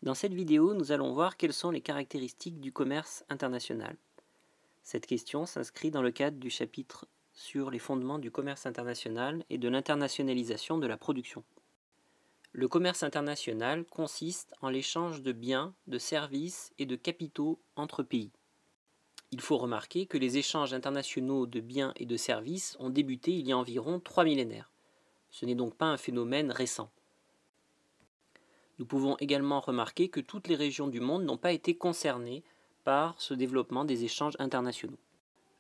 Dans cette vidéo, nous allons voir quelles sont les caractéristiques du commerce international. Cette question s'inscrit dans le cadre du chapitre sur les fondements du commerce international et de l'internationalisation de la production. Le commerce international consiste en l'échange de biens, de services et de capitaux entre pays. Il faut remarquer que les échanges internationaux de biens et de services ont débuté il y a environ 3 millénaires. Ce n'est donc pas un phénomène récent. Nous pouvons également remarquer que toutes les régions du monde n'ont pas été concernées par ce développement des échanges internationaux.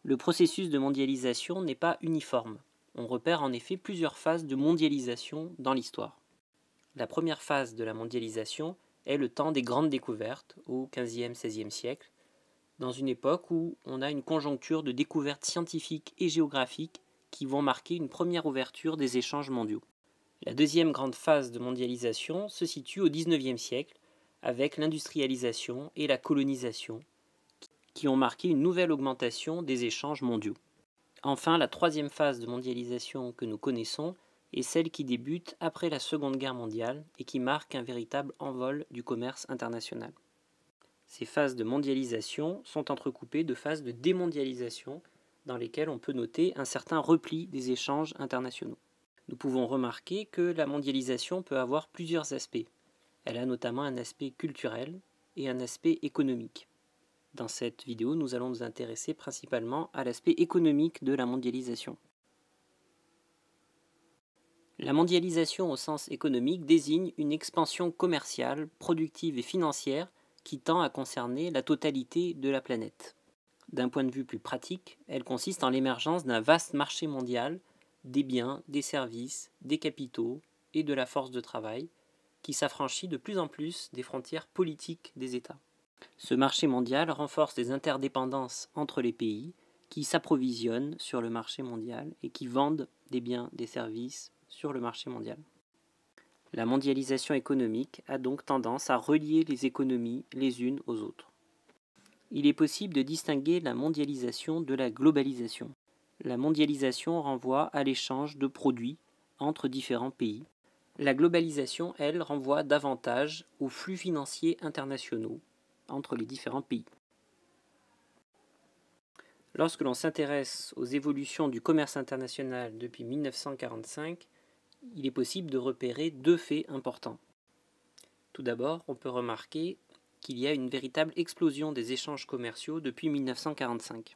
Le processus de mondialisation n'est pas uniforme. On repère en effet plusieurs phases de mondialisation dans l'histoire. La première phase de la mondialisation est le temps des grandes découvertes au XVe-XVIe siècle, dans une époque où on a une conjoncture de découvertes scientifiques et géographiques qui vont marquer une première ouverture des échanges mondiaux. La deuxième grande phase de mondialisation se situe au XIXe siècle avec l'industrialisation et la colonisation qui ont marqué une nouvelle augmentation des échanges mondiaux. Enfin, la troisième phase de mondialisation que nous connaissons est celle qui débute après la Seconde Guerre mondiale et qui marque un véritable envol du commerce international. Ces phases de mondialisation sont entrecoupées de phases de démondialisation dans lesquelles on peut noter un certain repli des échanges internationaux. Nous pouvons remarquer que la mondialisation peut avoir plusieurs aspects. Elle a notamment un aspect culturel et un aspect économique. Dans cette vidéo, nous allons nous intéresser principalement à l'aspect économique de la mondialisation. La mondialisation au sens économique désigne une expansion commerciale, productive et financière qui tend à concerner la totalité de la planète. D'un point de vue plus pratique, elle consiste en l'émergence d'un vaste marché mondial des biens, des services, des capitaux et de la force de travail, qui s'affranchit de plus en plus des frontières politiques des États. Ce marché mondial renforce les interdépendances entre les pays qui s'approvisionnent sur le marché mondial et qui vendent des biens, des services sur le marché mondial. La mondialisation économique a donc tendance à relier les économies les unes aux autres. Il est possible de distinguer la mondialisation de la globalisation. La mondialisation renvoie à l'échange de produits entre différents pays. La globalisation, elle, renvoie davantage aux flux financiers internationaux entre les différents pays. Lorsque l'on s'intéresse aux évolutions du commerce international depuis 1945, il est possible de repérer deux faits importants. Tout d'abord, on peut remarquer qu'il y a une véritable explosion des échanges commerciaux depuis 1945.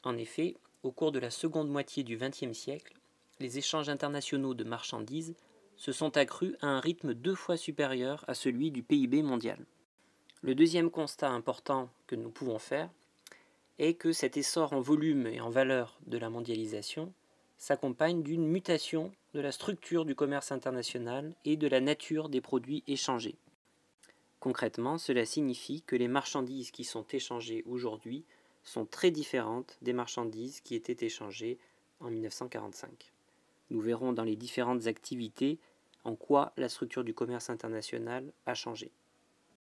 En effet, au cours de la seconde moitié du XXe siècle, les échanges internationaux de marchandises se sont accrus à un rythme 2 fois supérieur à celui du PIB mondial. Le deuxième constat important que nous pouvons faire est que cet essor en volume et en valeur de la mondialisation s'accompagne d'une mutation de la structure du commerce international et de la nature des produits échangés. Concrètement, cela signifie que les marchandises qui sont échangées aujourd'hui sont très différentes des marchandises qui étaient échangées en 1945. Nous verrons dans les différentes activités en quoi la structure du commerce international a changé.